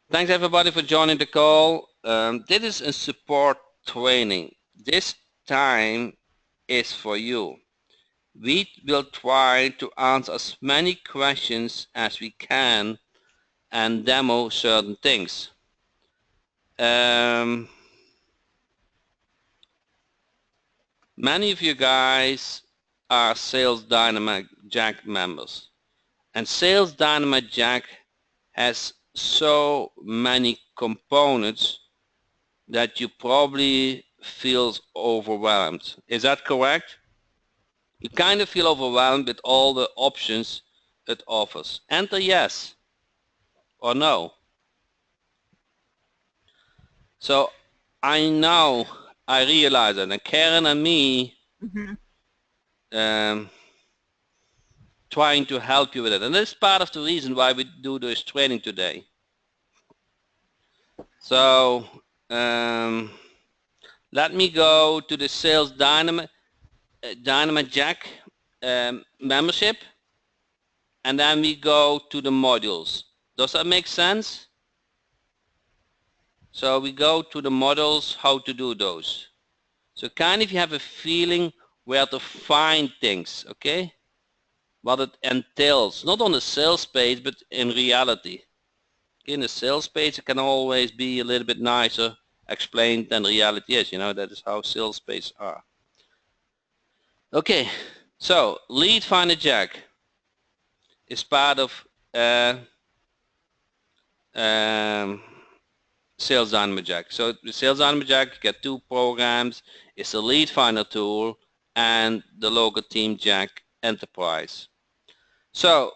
Thanks everybody for joining the call. This is a support training. This time is for you. We will try to answer as many questions as we can and demo certain things. Many of you guys are Sales Dynamite Jack members, and Sales Dynamite Jack has so many components that you probably feels overwhelmed. Is that correct? You kind of feel overwhelmed with all the options it offers. Enter yes or no. So I realize that, and Karen and me trying to help you with it. And this is part of the reason why we do this training today. So let me go to the Sales Dynamite Jack membership, and then we go to the modules. Does that make sense? So we go to the models, how to do those. So kind of you have a feeling where to find things, okay? What it entails, not on the sales page, but in reality. In the sales page, it can always be a little bit nicer explained than reality is. You know, that is how sales pages are. Okay, so Lead Finder Jack is part of Sales Dynamite Jack. So the Sales Dynamite Jack, you get two programs. It's a lead finder tool and the local team Jack Enterprise. So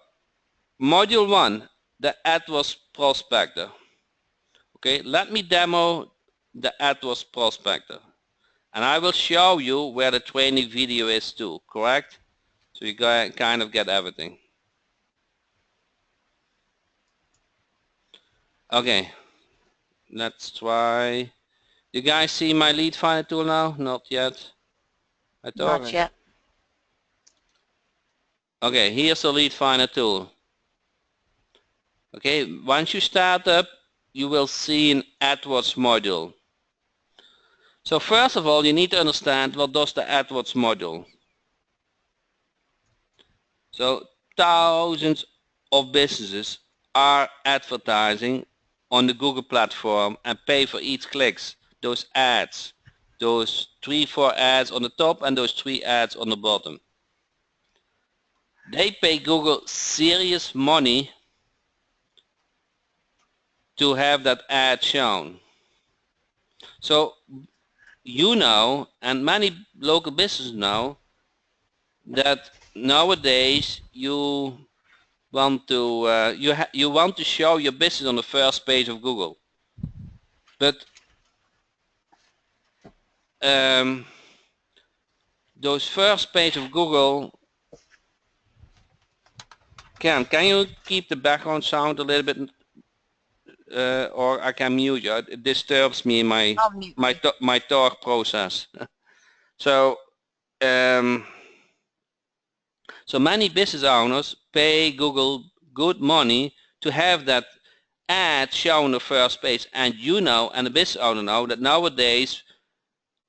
module 1, the AdWords Prospector. Okay, let me demo the AdWords Prospector, and I will show you where the training video is too, correct? So you kind of get everything. Okay, let's try. You guys see my lead finder tool now? Not yet. Not yet. Okay, here's the lead finder tool. Okay, once you start up, you will see an AdWords module. So first of all, you need to understand what does the AdWords module. So thousands of businesses are advertising on the Google platform and pay for each clicks, those ads, those 3-4 ads on the top and those 3 ads on the bottom. They pay Google serious money to have that ad shown. So you know, and many local businesses know, that nowadays you want to you want to show your business on the first page of Google, but those first page of Google. Can you keep the background sound a little bit, or I can mute you? It disturbs me in my talk process. So so many business owners pay Google good money to have that ad shown on the first page, and you know, and the business owner know, that nowadays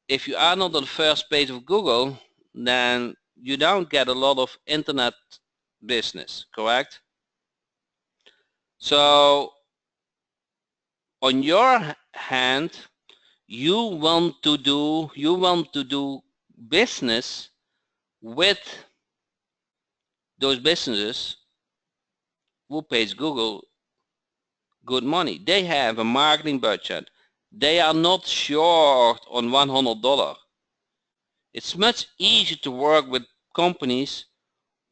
if you are not on the first page of Google, then you don't get a lot of internet business, correct? So on your hand, you want to do business with those businesses who pays Google good money. They have a marketing budget. They are not short on $100. It's much easier to work with companies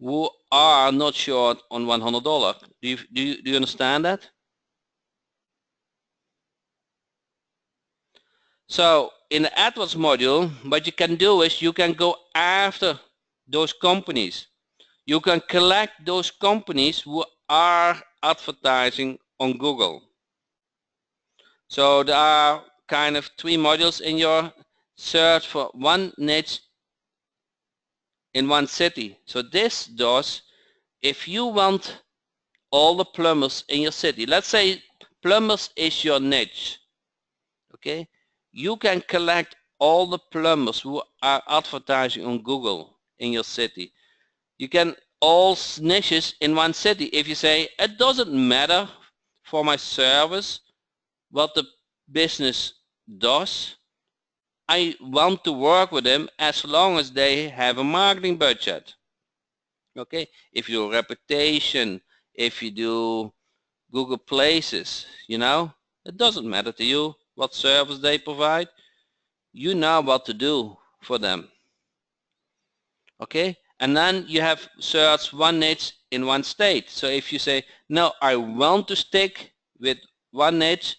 who are not short on $100. Do you understand that? So in the AdWords module, what you can do is you can go after those companies. You can collect those companies who are advertising on Google. So there are kind of 3 modules in your search for one niche in one city. So this does, if you want all the plumbers in your city, let's say plumbers is your niche. Okay, you can collect all the plumbers who are advertising on Google in your city. You can all niches in one city. If you say it doesn't matter for my service what the business does, I want to work with them as long as they have a marketing budget. Okay, if you do reputation, if you do Google Places, you know, it doesn't matter to you what service they provide. You know what to do for them. Okay, and then you have search one niche in one state. So if you say, no, I want to stick with one niche,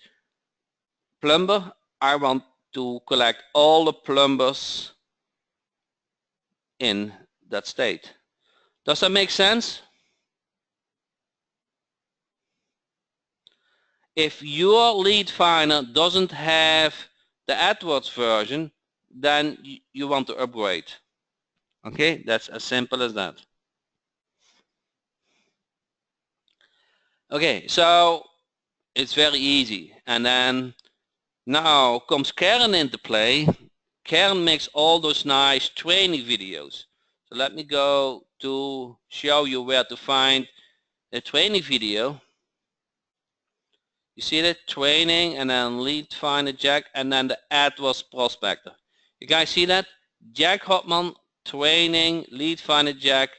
plumber, I want to collect all the plumbers in that state. Does that make sense? If your lead finder doesn't have the AdWords version, then you want to upgrade. Okay, that's as simple as that. Okay, so it's very easy. And then now comes Karen into play. Karen makes all those nice training videos. So let me go to show you where to find the training video. You see that? Training and then lead finder Jack and then the AdWords prospector. You guys see that? Jack Hopman, training, lead finder Jack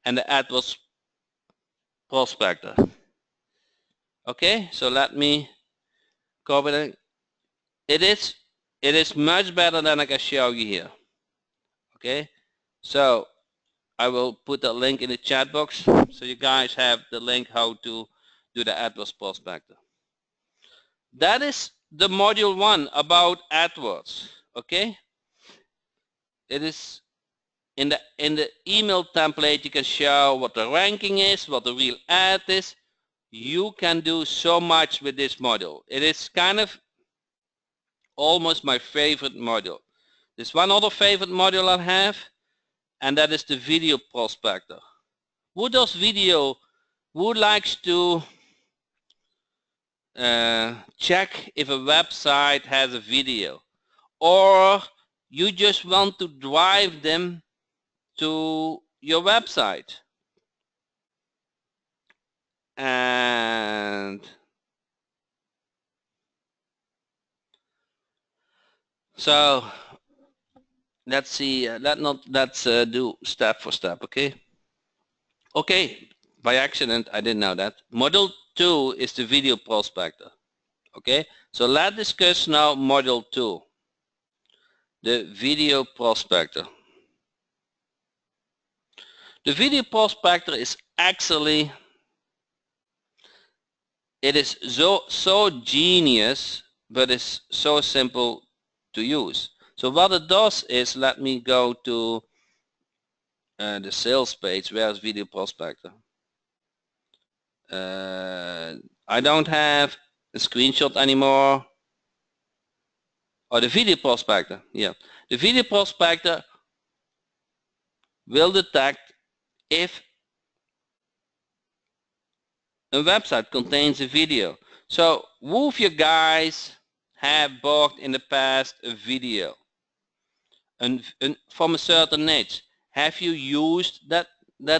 and the AdWords prospector. Okay, so let me copy it. It is much better than I can show you here. Okay, so I will put a link in the chat box so you guys have the link how to do the AdWords prospector. That is the module 1 about AdWords. Okay, it is in the email template. You can show what the ranking is, what the real ad is. You can do so much with this module. It is kind of almost my favorite module. There's one other favorite module I have, and that is the video prospector. Who does video? Who likes to check if a website has a video? Or you just want to drive them to your website? And so let's see, let's do step for step, okay? Okay, by accident, I didn't know that. Module 2 is the video prospector. Okay, so let's discuss now module 2, the video prospector. The video prospector is actually, it is so genius, but it's so simple to use. So what it does is, let me go to the sales page. Where's video prospector? I don't have a screenshot anymore. Or the video prospector, yeah. The video prospector will detect if a website contains a video. So who of you guys have bought in the past a video and from a certain niche? Have you used that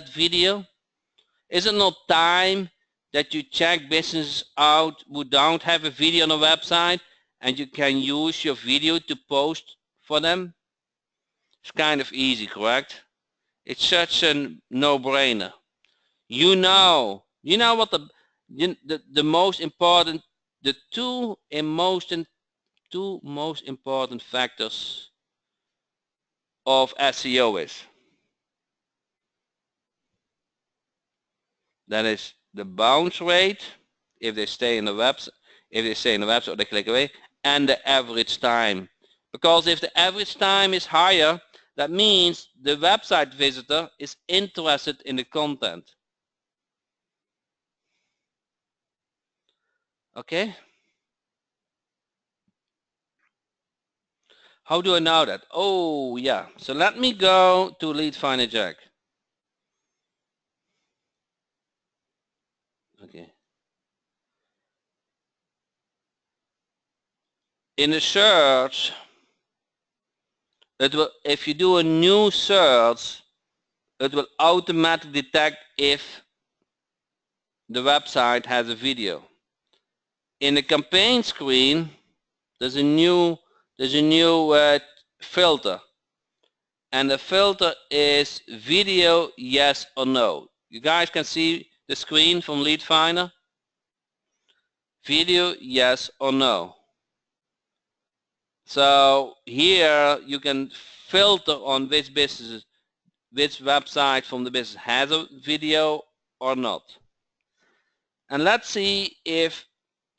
video? Is it not time that you check businesses out who don't have a video on a website and you can use your video to post for them? It's kind of easy, correct? It's such a no-brainer. You know what the most important, the two most important factors of SEO is. That is the bounce rate, if they stay in the website, or they click away, and the average time. Because if the average time is higher, that means the website visitor is interested in the content. Okay? How do I know that? Oh yeah, so let me go to Lead Finder Jack. Okay. in the search, it will, if you do a new search, it will automatically detect if the website has a video. In the campaign screen, there's a new filter, and the filter is video yes or no. You guys can see the screen from Lead Finder. Video yes or no. So here you can filter on which businesses, which website from the business has a video or not. And let's see if,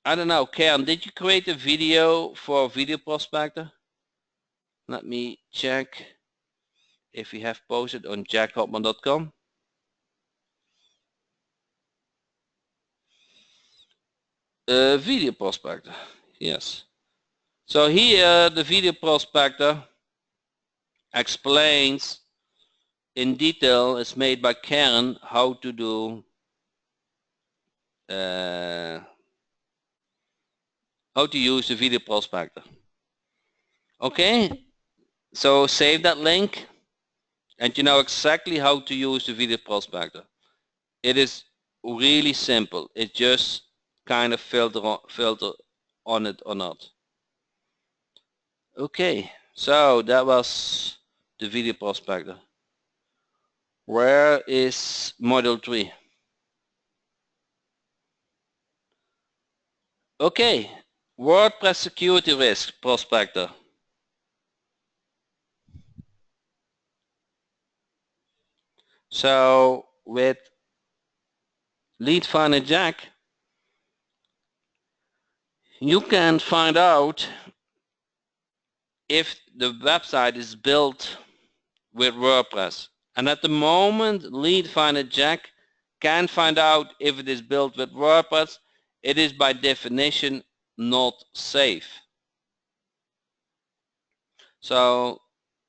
I don't know, Karen, did you create a video for Video Prospector? Let me check if we have posted on jackhopman.com. Video Prospector, yes. So here the Video Prospector explains in detail, it's made by Karen, how to do how to use the Video Prospector. Okay, so save that link and you know exactly how to use the Video Prospector. It is really simple. It just kind of filter on it or not. Okay, so that was the Video Prospector. Where is module 3? Okay, WordPress security risk prospector. So with Lead Finder Jack, you can find out if the website is built with WordPress. And at the moment, Lead Finder Jack can find out if it is built with WordPress. It is by definition not safe. So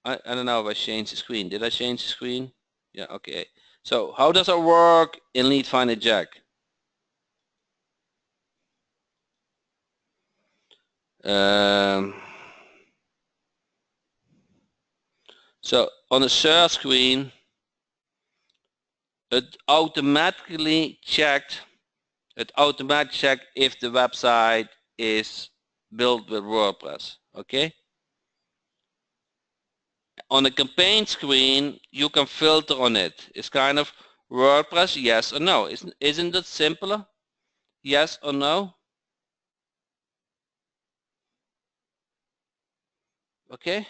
I don't know if I changed the screen. Did I change the screen? Yeah, okay. So how does it work in Lead Finder Jack? So on the search screen, it automatically checked if the website is built with WordPress. Okay. On the campaign screen, you can filter on it. It's kind of WordPress, yes or no. Isn't it simpler? Yes or no? Okay.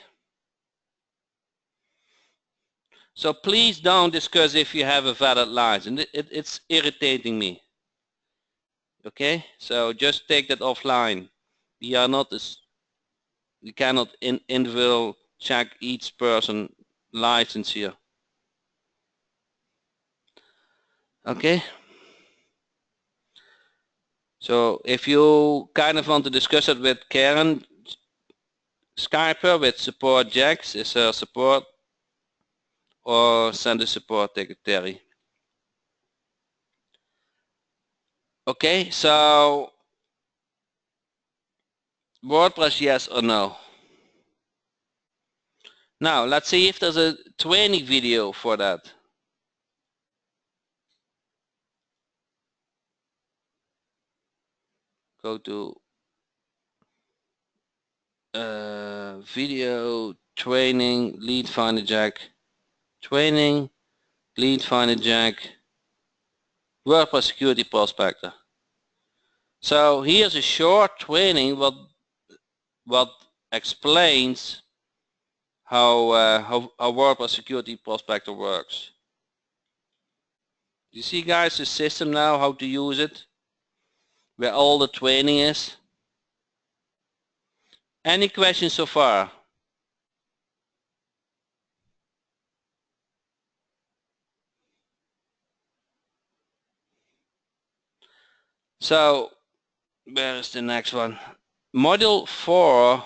So please don't discuss if you have a valid license. It's irritating me. Okay, so just take that offline. We are not this. We cannot individual check each person license here. Okay. So if you kind of want to discuss it with Karen, Skype her with support Jax is her support, or send a support ticket Terry. Okay, so WordPress yes or no. Now let's see if there's a training video for that. Go to video training Lead Finder Jack, training Lead Finder Jack, WordPress security prospector. So here's a short training what explains how WordPress security prospector works. You see guys the system now, how to use it, where all the training is. Any questions so far? So where is the next one? Module 4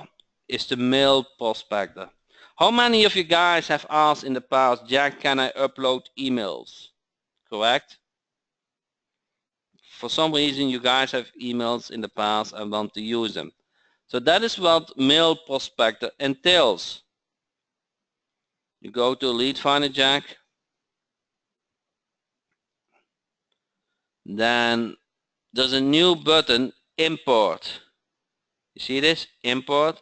is the mail prospector. How many of you guys have asked in the past, Jack, can I upload emails? Correct? For some reason you guys have emails in the past and want to use them. So that is what Mail Prospector entails. You go to Lead Finder Jack, then there's a new button, Import. You see this? Import.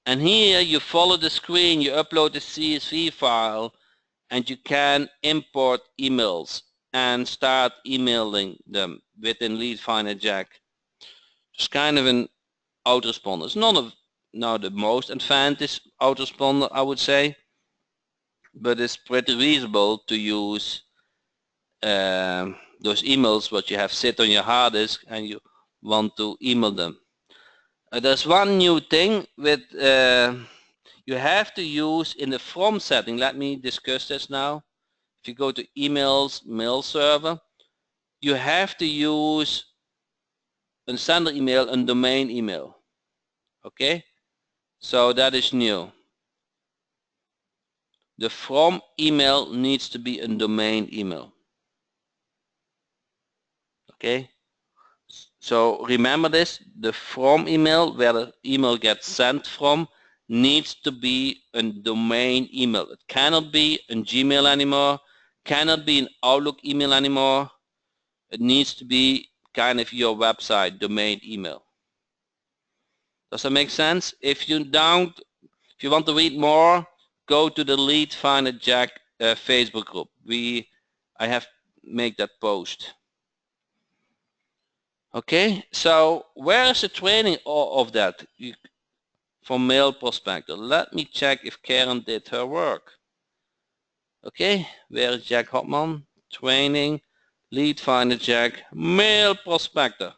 And here you follow the screen, you upload the CSV file, and you can import emails and start emailing them within Lead Finder Jack. It's kind of an autoresponder. It's not the most advanced autoresponder, I would say, but it's pretty reasonable to use those emails what you have sit on your hard disk and you want to email them. There's one new thing with you have to use in the from setting. Let me discuss this now. If you go to emails, mail server, you have to use a sender email and domain email. Okay, so that is new. The from email needs to be a domain email. Okay, so remember this, the from email, where the email gets sent from, needs to be a domain email. It cannot be a Gmail anymore, cannot be an Outlook email anymore. It needs to be kind of your website domain email. Does that make sense? If you want to read more, go to the Lead Finder Jack Facebook group. I have made that post. Okay, so where is the training of that for Mail Prospector? Let me check if Karen did her work. Okay, where is Jack Hopman? Training, Lead Finder Jack, Mail Prospector.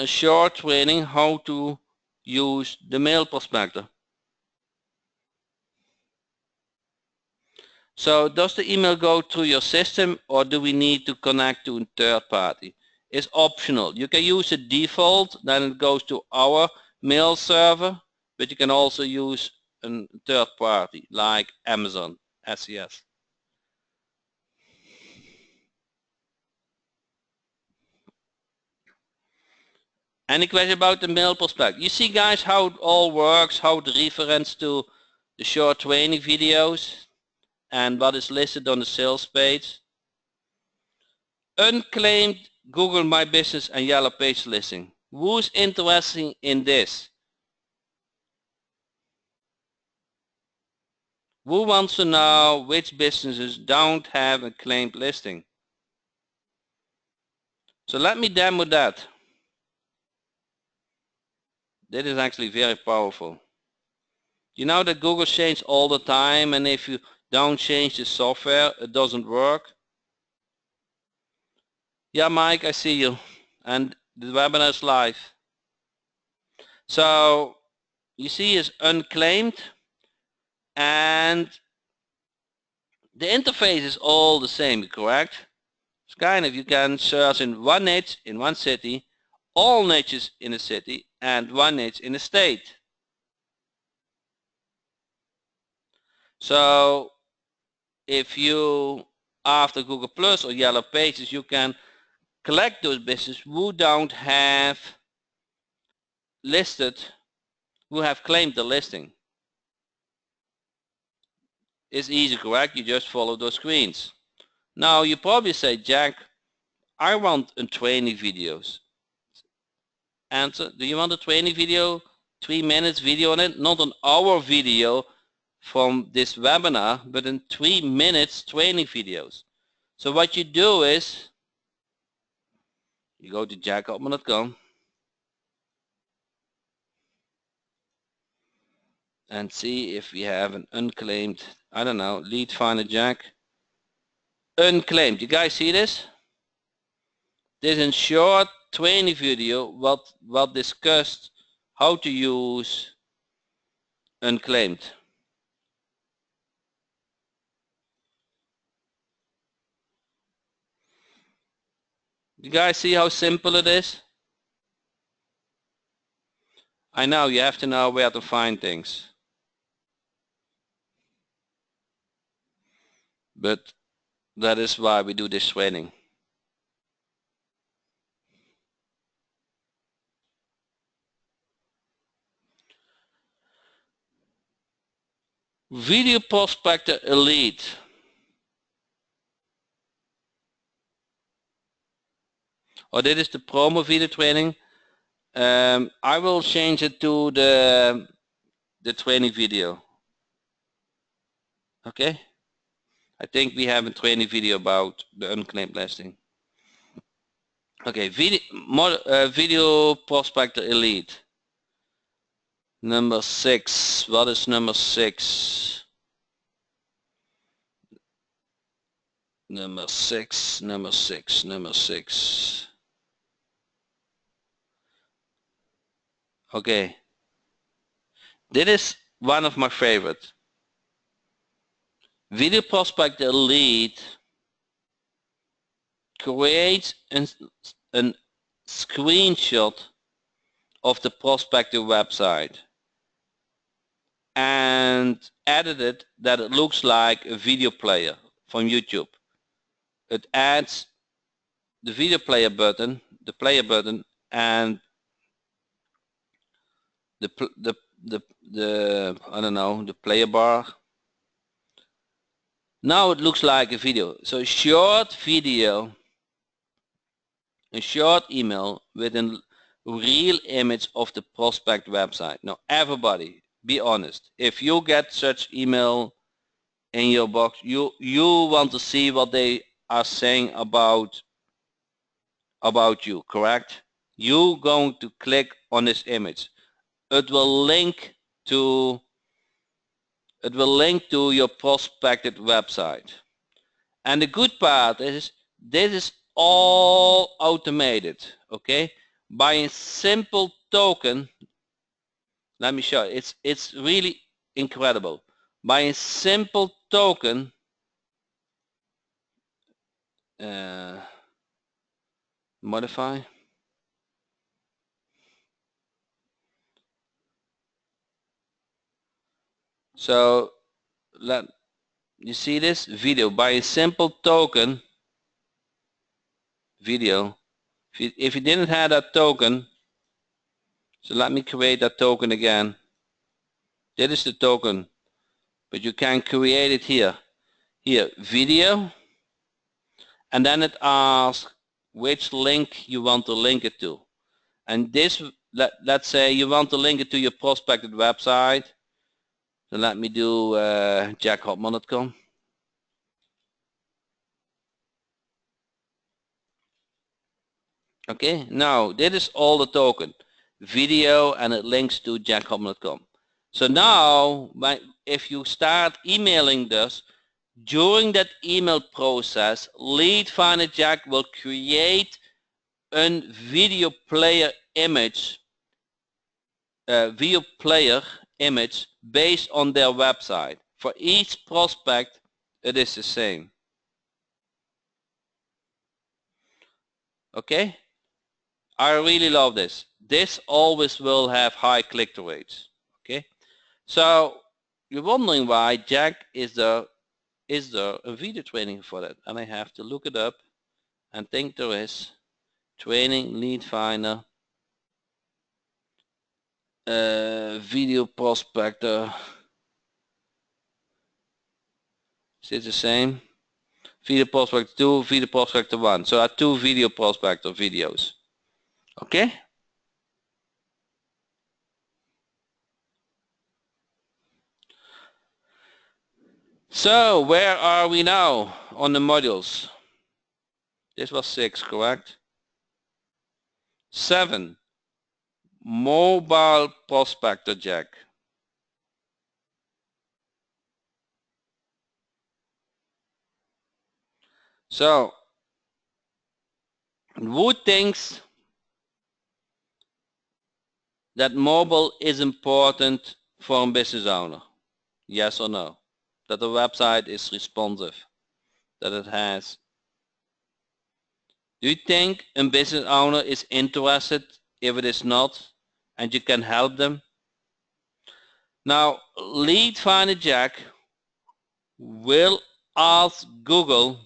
Short training how to use the Mail Prospector. So does the email go through your system or do we need to connect to a third party? It's optional. You can use the default, then it goes to our mail server, but you can also use a third party like Amazon SES. Any question about the Mail Prospector? You see guys how it all works, how it reference to the short training videos and what is listed on the sales page. Unclaimed Google My Business and Yellow Page listing. Who's interested in this? Who wants to know which businesses don't have a claimed listing? So let me demo that. That is actually very powerful. You know that Google changes all the time, and if you don't change the software, it doesn't work. Yeah, Mike, I see you. And the webinar is live. So you see it's unclaimed, and the interface is all the same, correct? It's kind of, you can search in one niche in one city, all niches in a city, and one niche in a state. So if you, after Google Plus or Yellow Pages, you can collect those businesses who don't have listed, who have claimed the listing. It's easy, correct? You just follow those screens. Now you probably say, Jack, I want a training videos. Answer, do you want a training video? 3 minutes video on it? Not an hour video from this webinar, but in 3 minutes training videos. So what you do is, you go to jackhopman.com and see if we have an unclaimed, I don't know, Lead Finder Jack. Unclaimed. You guys see this? This is a short training video what discussed how to use unclaimed. You guys see how simple it is? I know you have to know where to find things. But that is why we do this training. Video Prospector Elite. Oh, dit is de promo video training. I will change it to the training video. Okay. I think we have a training video about the unclaimed listing. Okay, video Prospector Elite. Number 6. What is number 6? Number 6, number 6, number 6. Okay. This is one of my favorites. Video Prospector Elite creates a screenshot of the prospector website and edit it that it looks like a video player from YouTube. It adds the video player button, the player button, and the I don't know, the player bar. Now it looks like a video. So short video, a short email with a real image of the prospect website. Now everybody, be honest. If you get such email in your box, you want to see what they are saying about you, correct? You're going to click on this image. It will link to your prospected website. And the good part is this is all automated, okay? By a simple token. Let me show you. It's really incredible. By a simple token, modify. So you see this video by a simple token video. If you didn't have that token, so let me create that token again. This is the token, but you can create it here. Here, video, and then it asks which link you want to link it to. And this, let's say you want to link it to your prospected website. So let me do jackhopman.com. Okay, now this is all the token. Video, and it links to jackhopman.com. So now, if you start emailing this, during that email process, Lead Finder Jack will create a video player image, based on their website. For each prospect, it is the same. Okay? I really love this. This always will have high click-through rates. Okay? So you're wondering why Jack is there a video training for that? And I have to look it up and think there is. Training Lead Finder, video prospector. Is it the same? Video prospector 2, video prospector 1. So I have 2 video prospector videos. Okay? So where are we now on the modules? This was 6, correct? 7. Mobile prospector Jack. So who thinks that mobile is important for a business owner? Yes or no? That the website is responsive, that it has. Do you think a business owner is interested if it is not, and you can help them? Now, Lead Finder Jack will ask Google,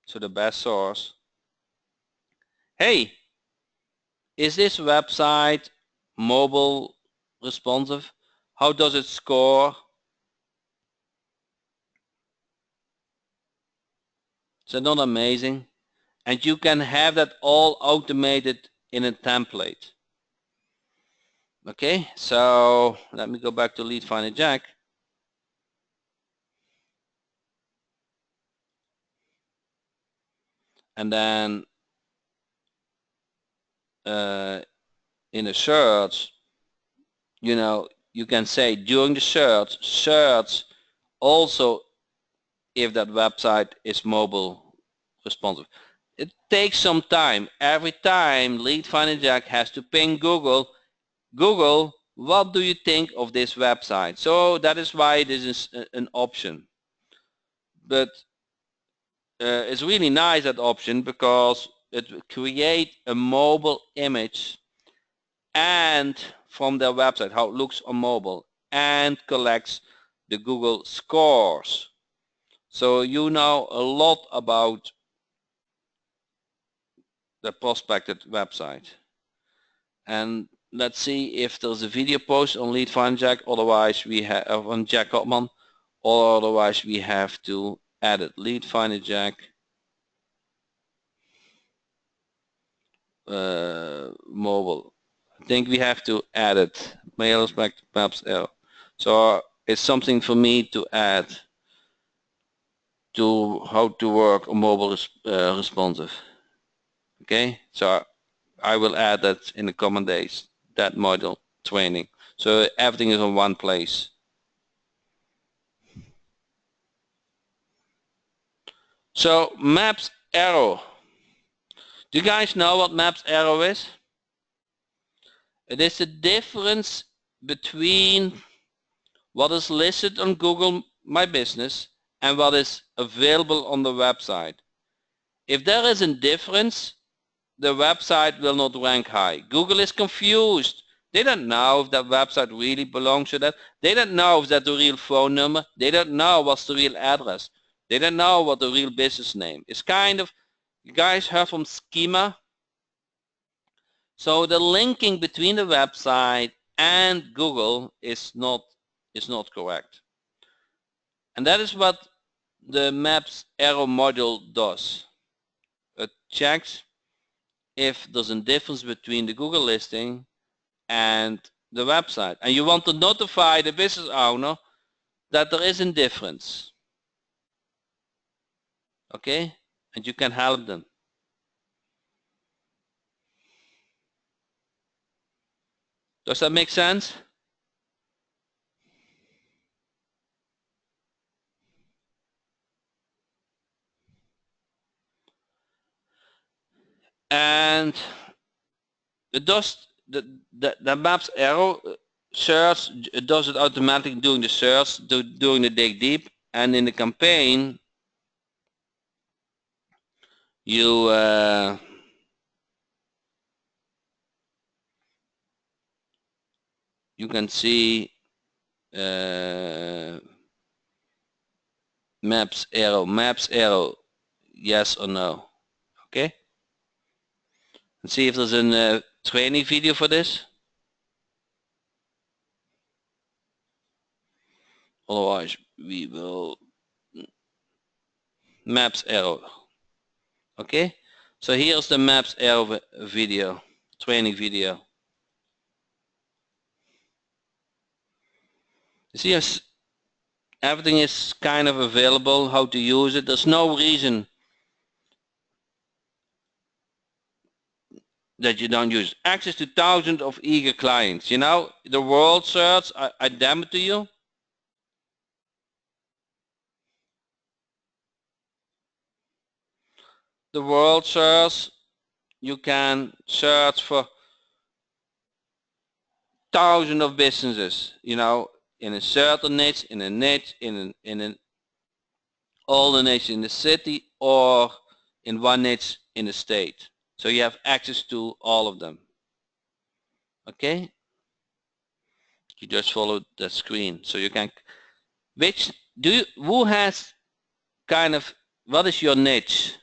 so the best source, hey, is this website mobile responsive? How does it score? Is that not amazing? And you can have that all automated in a template. Okay, so let me go back to Lead Finder Jack. And then in a search, you can say during the search also if that website is mobile responsive. It takes some time. Every time Lead Finder Jack has to ping Google, what do you think of this website? So that is why this is an option. But it's really nice, that option, because it will create a mobile image and from their website, how it looks on mobile, and collects the Google scores. So you know a lot about the prospected website. And let's see if there's a video post on Lead Finder Jack, otherwise we have on Jack Hopman, or otherwise we have to add it. Lead Finder Jack mobile. I think we have to add it. Mailers back to maps L. So it's something for me to add to how to work on mobile responsive. Okay, so I will add that in the coming days, that module training. So everything is in one place. So maps arrow. Do you guys know what maps arrow is? It is the difference between what is listed on Google My Business and what is available on the website. If there is a difference, the website will not rank high. Google is confused. They don't know if that website really belongs to that. They don't know if that's the real phone number. They don't know what's the real address. They don't know what the real business name. It's kind of, you guys heard from schema? So the linking between the website and Google is not correct. And that is what the Maps arrow module does. It checks if there's a difference between the Google listing and the website. And you want to notify the business owner that there is a difference. Okay? And you can help them. Does that make sense? And it does the maps arrow search, it does it automatically doing the search, doing the dig deep, and in the campaign you you can see maps arrow yes or no. Okay, and see if there's a training video for this. Otherwise we will maps arrow. Okay, so here's the maps arrow video, training video. You see, yes, everything is kind of available, how to use it. There's no reason that you don't use it. Access to thousands of eager clients. You know, the world search, I damn it to you. The world search, you can search for thousands of businesses, you know, in a certain niche, in all the niches in the city, or in one niche in the state. So you have access to all of them. Okay, you just follow the screen, so you can. Who has kind of, what is your niche?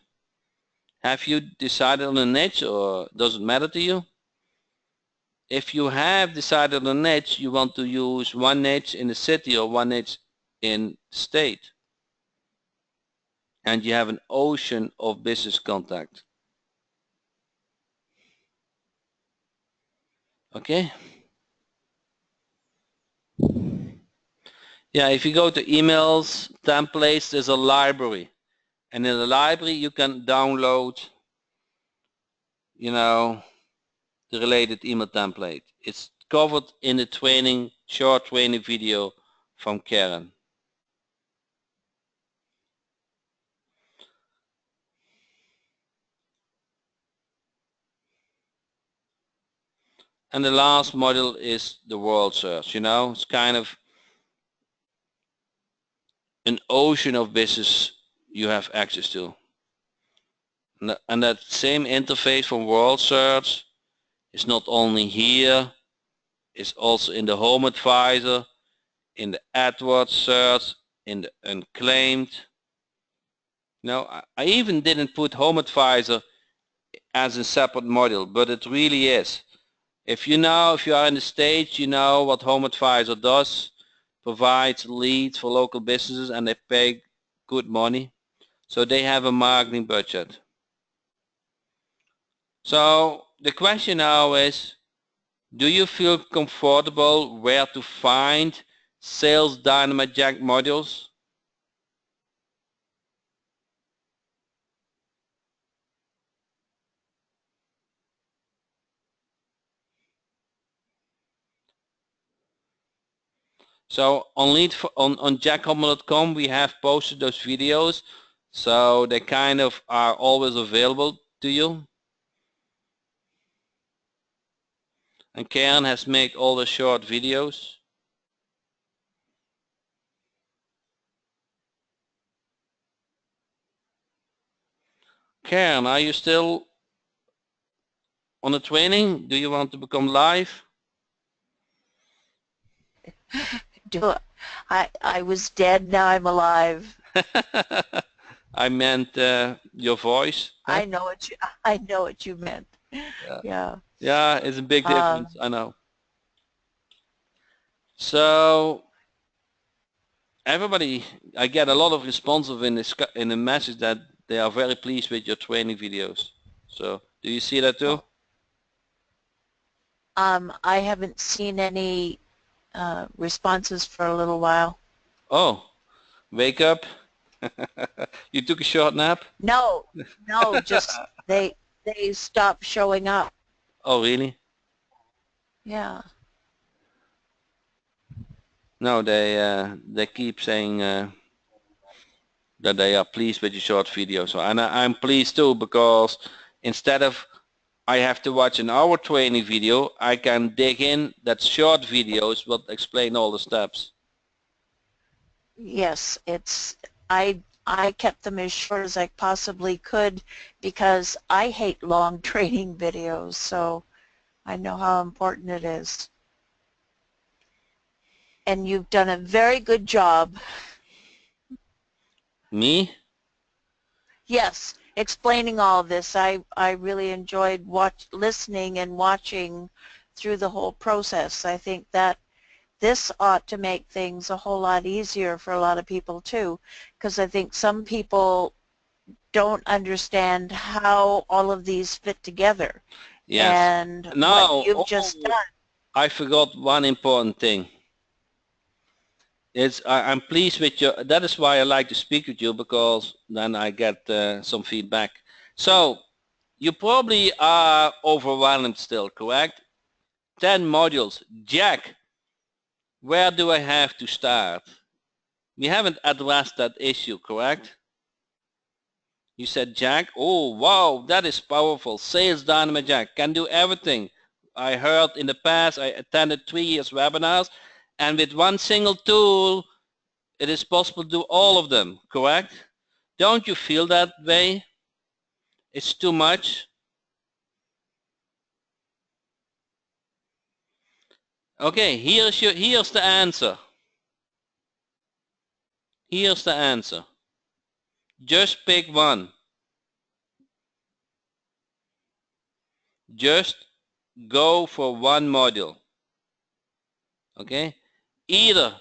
Have you decided on a niche, or does it matter to you? If you have decided on a niche, you want to use one niche in the city or one niche in the state. and you have an ocean of business contact. Okay? Yeah, if you go to emails, templates, there's a library. And in the library you can download, the related email template. It's covered in the short training video from Karen. And the last module is the world search. It's kind of an ocean of business you have access to. And that same interface from world search is not only here, it's also in the Home Advisor, in the AdWords search, in the unclaimed. I even didn't put Home Advisor as a separate module, but it really is. If you are in the States, you know what Home Advisor does. Provides leads for local businesses and they pay good money. So they have a marketing budget. So the question now is, do you feel comfortable where to find Sales Dynamite Jack modules? So on jackhopman.com we have posted those videos, so they kind of are always available to you. And Karen has made all the short videos. Karen, are you still on the training? Do you want to become live? I was dead, now I'm alive. I meant your voice. I know what you meant. Yeah. Yeah, it's a big difference. I know. So everybody, I get a lot of responses in the message that they are very pleased with your training videos. So do you see that too? I haven't seen any responses for a little while. Oh, wake up. You took a short nap? No, just they stopped showing up. Oh, really? Yeah. No, they keep saying that they are pleased with your short video. So and I'm pleased too, because instead of I have to watch an hour training video, I can dig in that short videos will explain all the steps. Yes, I kept them as short as I possibly could because I hate long training videos, so I know how important it is. And you've done a very good job. Me? Yes, explaining all this. I really enjoyed listening and watching through the whole process. I think that this ought to make things a whole lot easier for a lot of people too, because I think some people don't understand how all of these fit together. Yes. And Now, what you've just done. I forgot one important thing. I'm pleased with you. That is why I like to speak with you, because then I get some feedback. So you probably are overwhelmed still, correct? 10 modules. Jack, where do I have to start? We haven't addressed that issue, correct? You said, Jack, oh wow, that is powerful. Sales Dynamite Jack can do everything. I heard in the past, I attended 3 years webinars, and with one single tool, it is possible to do all of them, correct? Don't you feel that way? It's too much? Okay, here's the answer. Here's the answer. Just pick one. Just go for one module. Okay? Either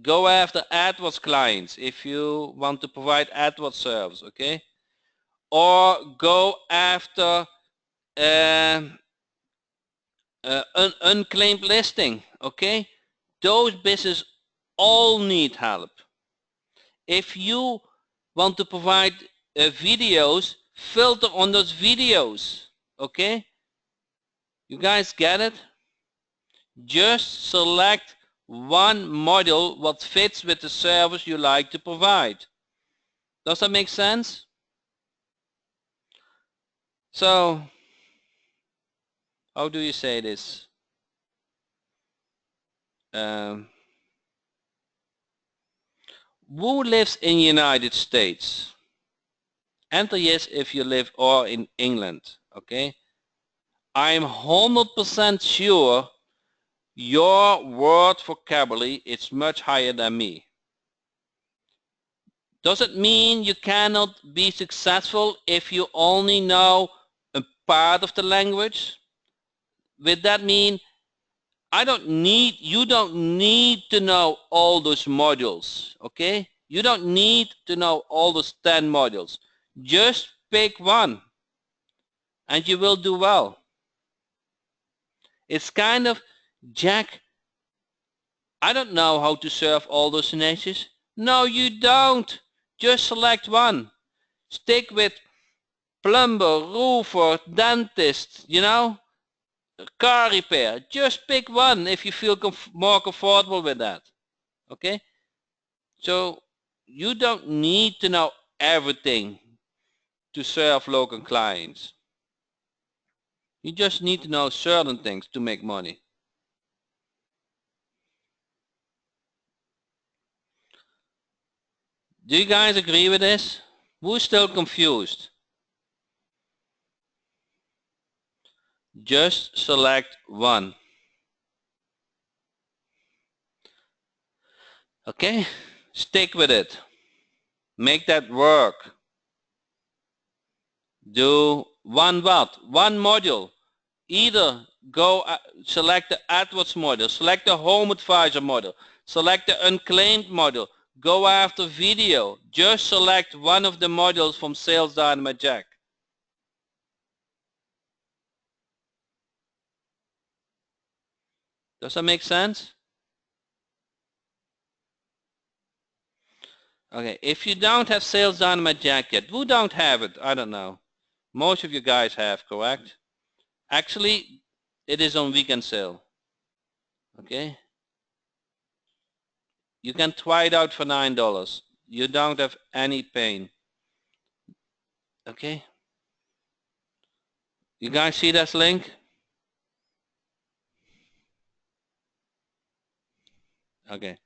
Go after AdWords clients if you want to provide AdWords service, okay? Or go after unclaimed listing, okay? Those businesses all need help. If you want to provide videos, filter on those videos, okay? You guys get it? Just select one module what fits with the service you like to provide. Does that make sense? So, how do you say this? Who lives in the United States? Enter yes if you live or in England, okay? I'm 100% sure your word vocabulary is much higher than me. Does it mean you cannot be successful if you only know a part of the language? With that mean you don't need to know all those modules, okay? You don't need to know all those 10 modules. Just pick one and you will do well. It's kind of, Jack, I don't know how to serve all those niches. No, you don't. Just select one. Stick with plumber, roofer, dentist, you know, car repair. Just pick one if you feel more comfortable with that. Okay? So you don't need to know everything to serve local clients. You just need to know certain things to make money. Do you guys agree with this? Who's still confused? Just select one. Okay? Stick with it. Make that work. Do one what? One module. Either go select the AdWords module, select the Home Advisor module, select the Unclaimed module, go after video. Just select one of the modules from Sales Dynamite Jack. Does that make sense? Okay, if you don't have Sales Dynamite Jack yet, who don't have it? I don't know. Most of you guys have, correct? Actually, it is on weekend sale. Okay? You can try it out for $9. You don't have any pain. Okay? You guys see this link? Okay.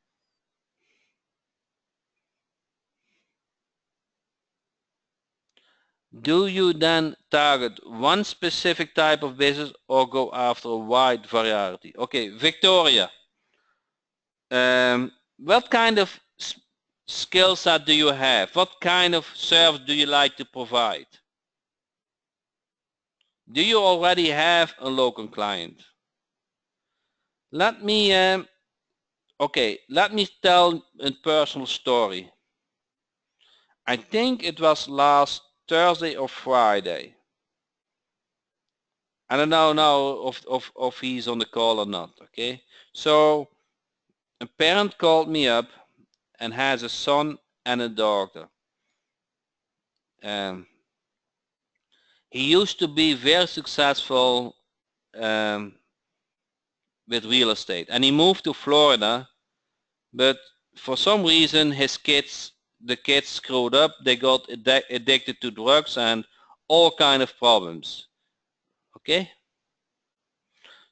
Do you then target one specific type of business or go after a wide variety? Okay, Victoria. What kind of skill set do you have? What kind of service do you like to provide? Do you already have a local client? Let me let me tell a personal story. I think it was last Thursday or Friday. I don't know now if he's on the call or not, okay? So a parent called me up and has a son and a daughter. He used to be very successful with real estate and he moved to Florida, but for some reason the kids screwed up. They got addicted to drugs and all kind of problems. Okay?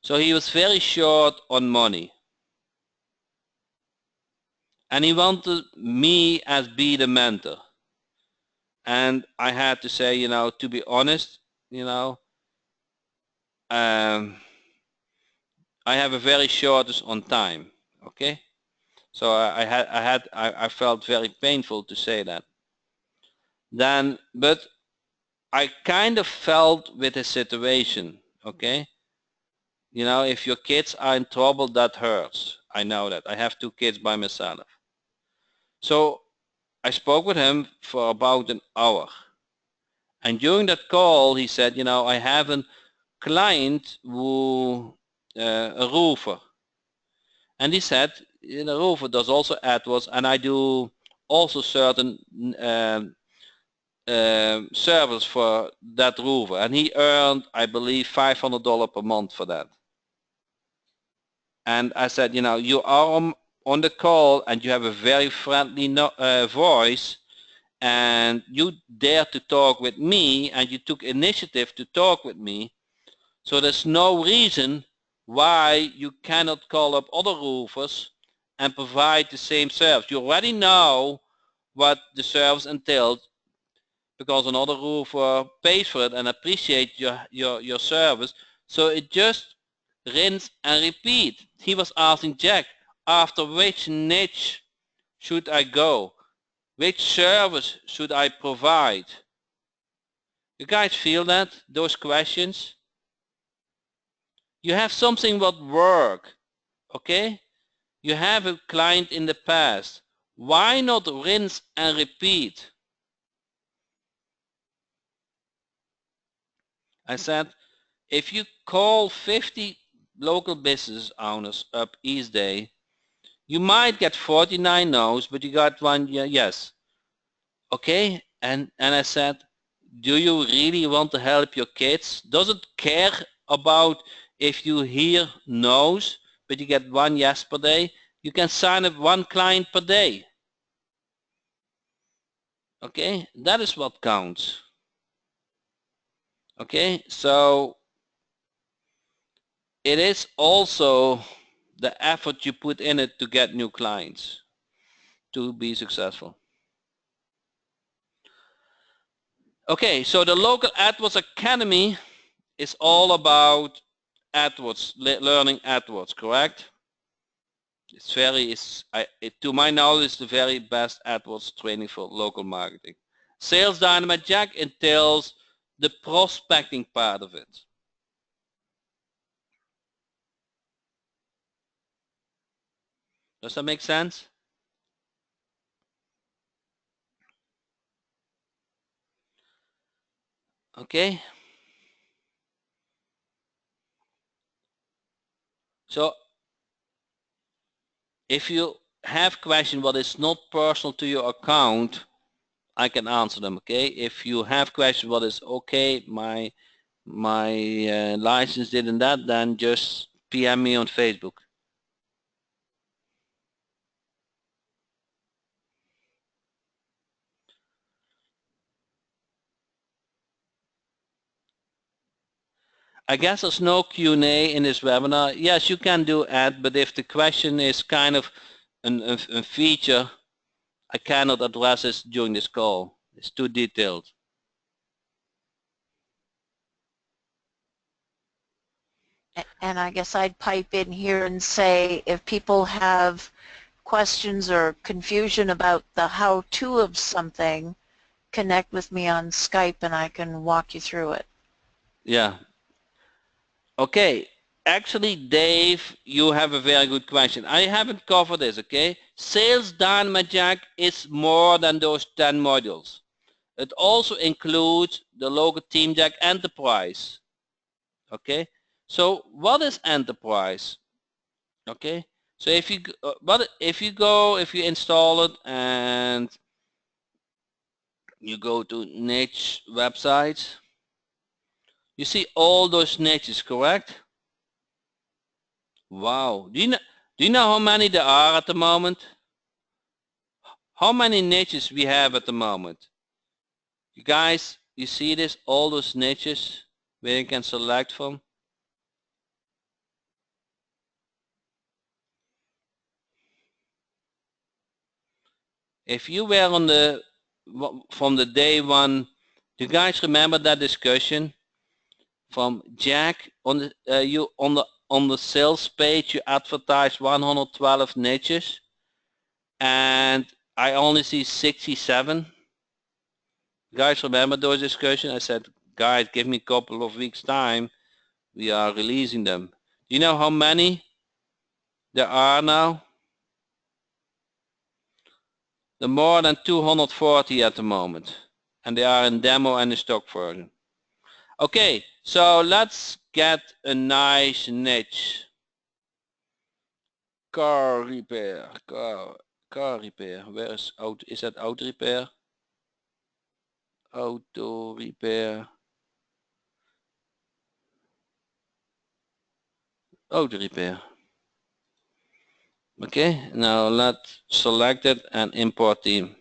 So he was very short on money. And he wanted me as be the mentor. And I had to say, to be honest, I have a very shortage on time. Okay? So I felt very painful to say that. But I kind of felt with the situation, okay? If your kids are in trouble, that hurts. I know that. I have 2 kids by myself. So I spoke with him for about an hour. And during that call, he said, you know, I have a client who, a roofer. And he said, you know, roofer does also AdWords, and I do also certain service for that roofer. And he earned, I believe, $500 per month for that. And I said, you know, you are on the call and you have a very friendly voice, and you dare to talk with me and you took initiative to talk with me. So there's no reason why you cannot call up other roofers and provide the same service. You already know what the service entails because another roofer pays for it and appreciates your service. So it just rinse and repeat. He was asking Jack, after which niche should I go? Which service should I provide? You guys feel that? Those questions? You have something what work, okay? You have a client in the past. Why not rinse and repeat? I said, if you call 50 local business owners up each day, you might get 49 no's, but you got one yes. Okay? And I said, do you really want to help your kids? Does it care about if you hear no's, but you get one yes per day? You can sign up one client per day. Okay? That is what counts. Okay? So it is also the effort you put in it to get new clients to be successful. Okay, so the local AdWords Academy is all about AdWords, learning AdWords, correct? It's very, to my knowledge, it's the very best AdWords training for local marketing. Sales Dynamite Jack entails the prospecting part of it. Does that make sense? Okay. So if you have questions what is not personal to your account, I can answer them, okay? If you have questions what is okay, my license didn't that, then just PM me on Facebook. I guess there's no Q&A in this webinar. Yes, you can do ad, but if the question is kind of a feature, I cannot address it during this call. It's too detailed. And I guess I'd pipe in here and say if people have questions or confusion about the how-to of something, connect with me on Skype and I can walk you through it. Yeah. Okay. Actually, Dave, you have a very good question. I haven't covered this, okay? Sales Dynamite Jack is more than those 10 modules. It also includes the local Team Jack Enterprise. Okay, so what is Enterprise? Okay, so if you if you install it and you go to niche websites, you see all those niches, correct? Wow, do you know how many there are at the moment? How many niches we have at the moment? You guys, you see this, all those niches where you can select from? If you were on the from the day one, do you guys remember that discussion from Jack on the you on the sales page you advertise 112 niches and I only see 67? You guys remember those discussions? I said, guys, give me a couple of weeks time, we are releasing them. Do you know how many? There are now more than 240 at the moment, and they are in demo and in stock version. Okay, so let's get a nice niche. Car repair, car repair. Where is auto? Is that auto repair? Auto repair. Auto repair. Okay, now let's select it and import theme.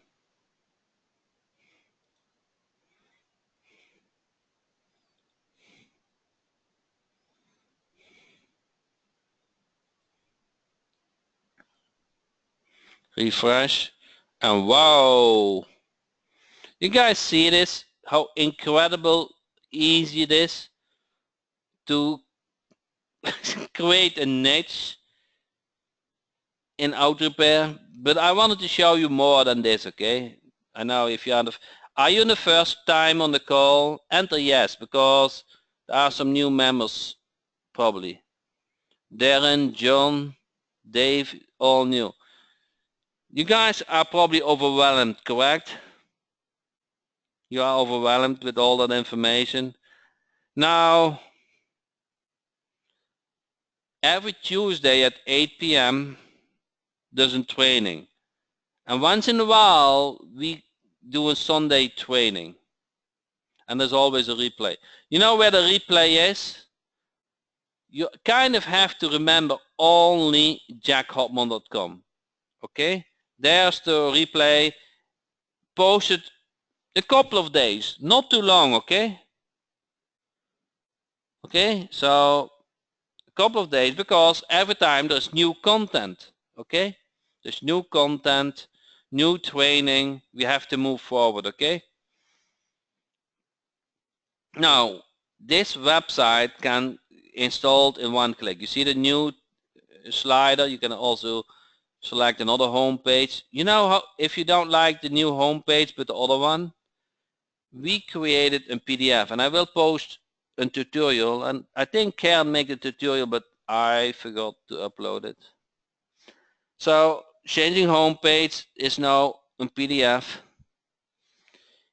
Refresh, and wow, you guys see this? How incredible easy it is to create a niche in auto repair. But I wanted to show you more than this, okay? I know if you're are you the first time on the call? Enter yes, because there are some new members probably. Darren, John, Dave, all new. You guys are probably overwhelmed, correct? You are overwhelmed with all that information. Now, every Tuesday at 8 p.m. there's a training. And once in a while, we do a Sunday training. And there's always a replay. You know where the replay is? You kind of have to remember only jackhopman.com. Okay? There's the replay. Posted a couple of days. Not too long, okay? Okay, so a couple of days, because every time there's new content. Okay? There's new content, new training. We have to move forward, okay? Now, this website can installed in one click. You see the new slider? You can also select another home page. You know how, if you don't like the new home page but the other one, we created a PDF, and I will post a tutorial, and I think Karen made the tutorial, but I forgot to upload it. So changing home page is now a PDF.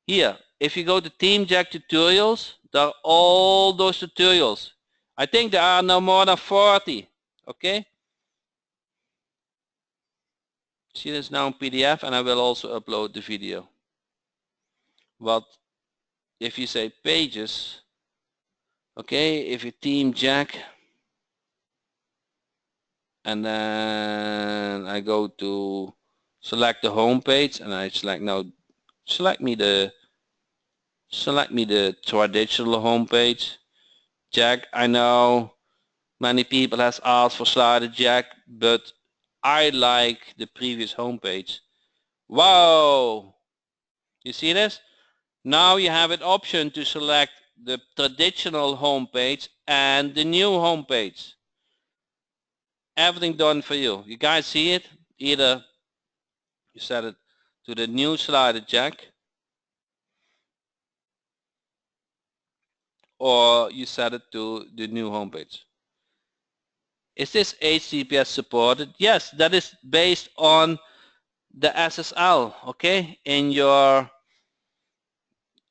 Here, if you go to Team Jack tutorials, there are all those tutorials. I think there are no more than 40. Okay. See this now in PDF, and I will also upload the video. But if you say pages, okay, if you Team Jack, and then I go to select the home page, and I select now, select me the traditional home page. Jack, I know many people has asked for slider Jack, but I like the previous homepage. Wow! You see this? Now you have an option to select the traditional homepage and the new homepage. Everything done for you. You guys see it? Either you set it to the new slider Jack, or you set it to the new homepage. Is this HTTPS supported? Yes, that is based on the SSL, okay? In your,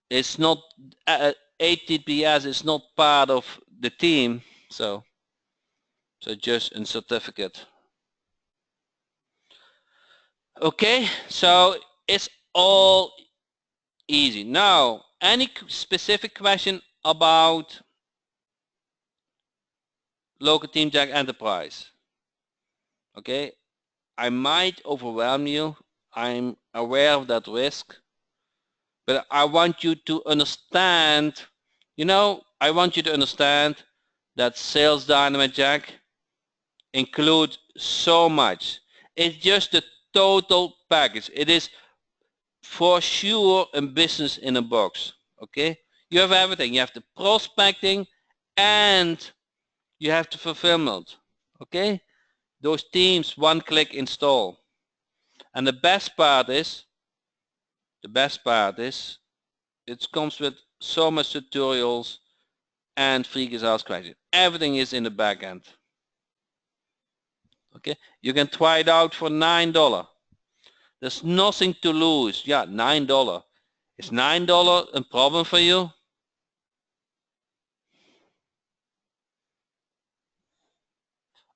it's not, HTTPS is not part of the team, so just a certificate. Okay, so it's all easy. Now, any specific question about local Team Jack Enterprise? Okay, I might overwhelm you. I'm aware of that risk. But I want you to understand, I want you to understand that Sales Dynamite Jack includes so much. It's just a total package. It is for sure a business in a box. Okay? You have everything. You have the prospecting and you have the fulfillment. Okay? Those teams, one click install. And the best part is, it comes with so much tutorials and free ask questions. Everything is in the back end. Okay, you can try it out for $9. There's nothing to lose. Yeah, $9. Is $9 a problem for you?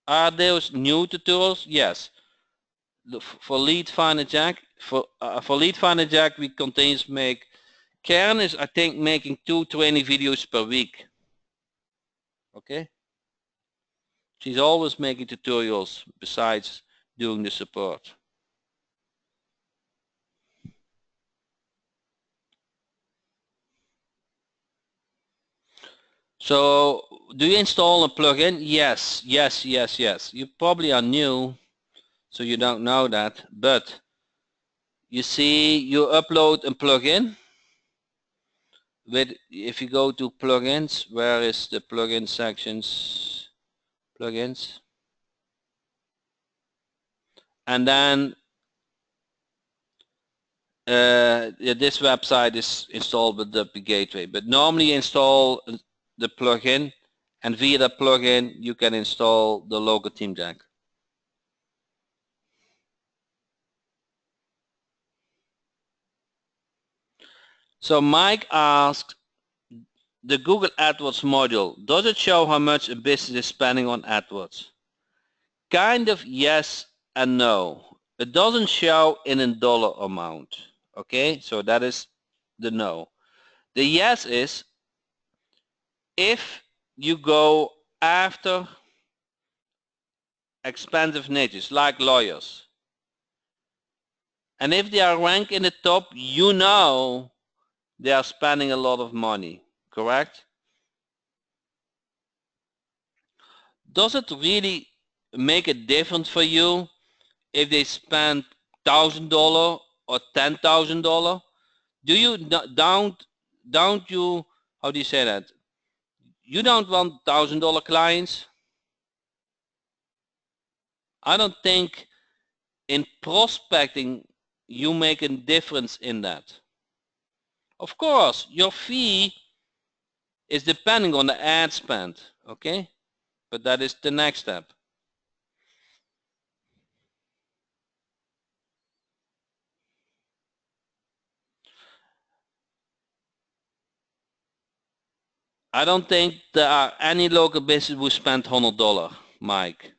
Are those new tutorials? Yes. For Lead Finder Jack, for Lead Finder Jack, we continuously make. Karen is, I think, making 2 training videos per week. Okay. She's always making tutorials besides doing the support. So do you install a plugin? Yes, yes, yes, yes. You probably are new, so you don't know that. But you see, you upload a plugin. If you go to plugins, where is the plugin sections? Plugins. And then yeah, this website is installed with the gateway. But normally install the plugin, and via the plugin you can install the local Team Jack. So Mike asked, the Google AdWords module, does it show how much a business is spending on AdWords? Kind of yes and no. It doesn't show in a dollar amount. Okay, so that is the no. The yes is if you go after expensive niches like lawyers, and if they are ranked in the top, you know they are spending a lot of money, correct? Does it really make a difference for you if they spend $1,000 or $10,000? Do you don't you, how do you say that? You don't want $1,000 clients? I don't think in prospecting you make a difference in that. Of course, your fee is depending on the ad spend, okay? But that is the next step. I don't think there are any local business who spend $100, Mike.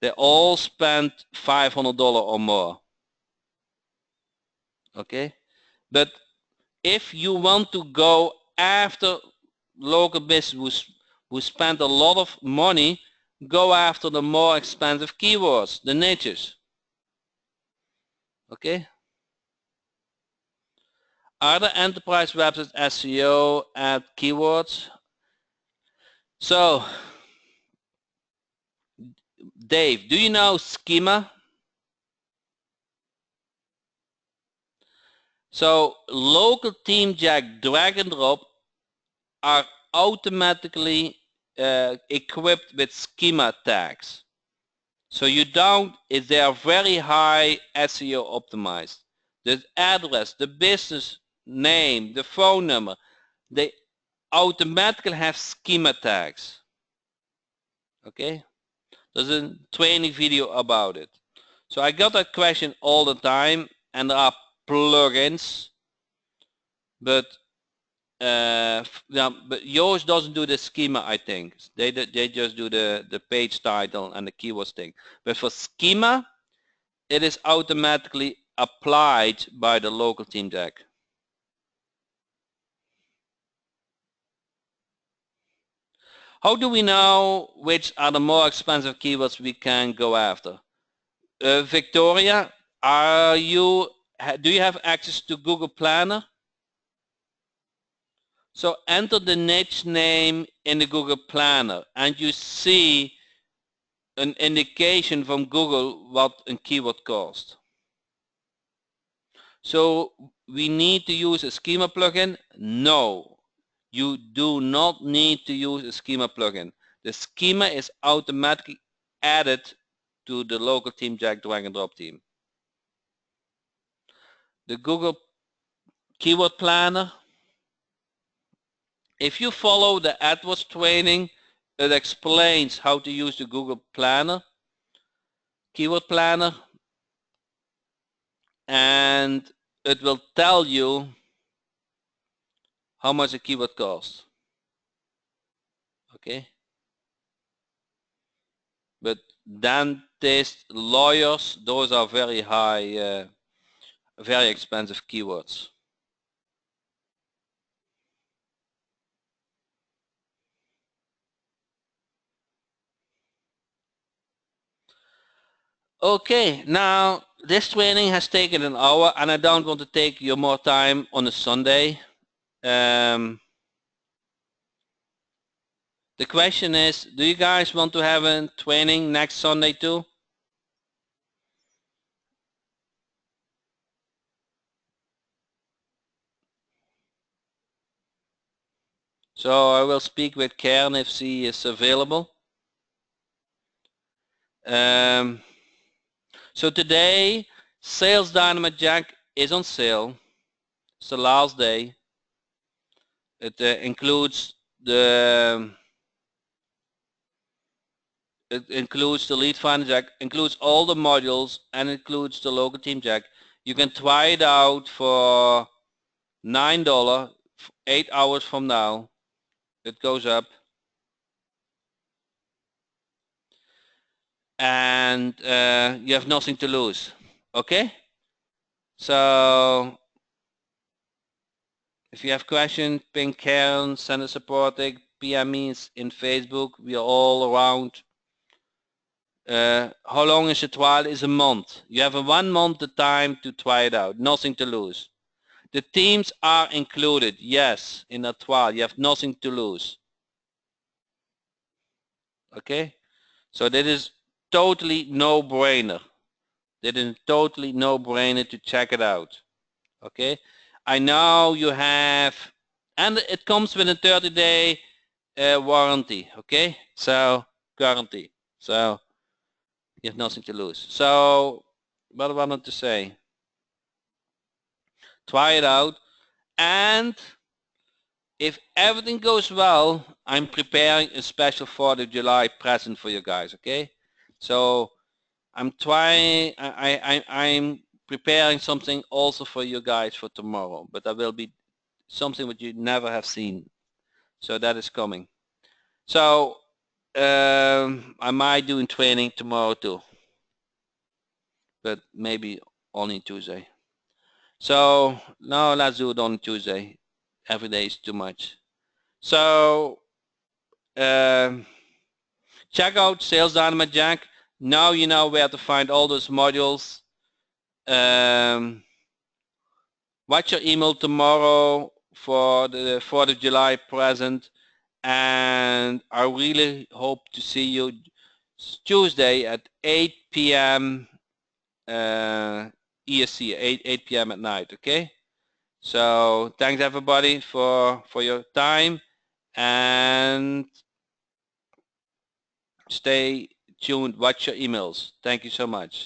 They all spend $500 or more. Okay? But if you want to go after local business who spend a lot of money, go after the more expensive keywords, the niches. Okay? Are the enterprise websites SEO at keywords? So, Dave, do you know schema? So local Team Jack drag and drop are automatically equipped with schema tags. So you don't, if they are very high SEO optimized. The address, the business name, the phone number, they automatically have schema tags. Okay? There's a training video about it. So I got that question all the time, and there are plugins, but yeah, but yours doesn't do the schema, I think. They just do the page title and the keywords thing. But for schema, it is automatically applied by the local Team Jack. How do we know which are the more expensive keywords we can go after? Victoria, do you have access to Google Planner? So enter the niche name in the Google Planner and you see an indication from Google what a keyword costs. So we need to use a schema plugin? No, you do not need to use a schema plugin. The schema is automatically added to the local Team Jack drag and drop team. The Google Keyword Planner, if you follow the AdWords training, it explains how to use the Google Planner. keyword planner, and it will tell you how much a keyword costs. Okay. But dentists, lawyers, those are very high, very expensive keywords. Okay, now this training has taken an hour, and I don't want to take your more time on a Sunday. The question is, do you guys want to have a training next Sunday too? So I will speak with Karen if she is available. So today, Sales Dynamite Jack is on sale. It's the last day. It includes the lead finder jack, includes all the modules, and includes the local team jack. You can try it out for $9, 8 hours from now. It goes up. And you have nothing to lose. Okay? So if you have questions, ping Karen, send a supporting, PM me in Facebook. We are all around. How long is the trial? Is a month. You have a 1 month the time to try it out. Nothing to lose. The teams are included, yes, in a trial. You have nothing to lose. Okay? So that is totally no-brainer. That is totally no-brainer to check it out. Okay? I know you have, and it comes with a 30-day warranty. Okay? So, guarantee. So, you have nothing to lose. So, what I wanted to say, try it out, and if everything goes well, I'm preparing a special 4th of July present for you guys, okay? So I'm preparing something also for you guys for tomorrow, but that will be something that you never have seen. So that is coming. So I might do in training tomorrow too, but maybe only Tuesday. So no, let's do it on Tuesday. Every day is too much. So check out Sales Dynamite Jack. Now you know where to find all those modules. Watch your email tomorrow for the 4th of July present, and I really hope to see you Tuesday at 8 p.m. ESC, 8 p.m. at night, okay? So thanks everybody for your time, and stay tuned. Watch your emails. Thank you so much.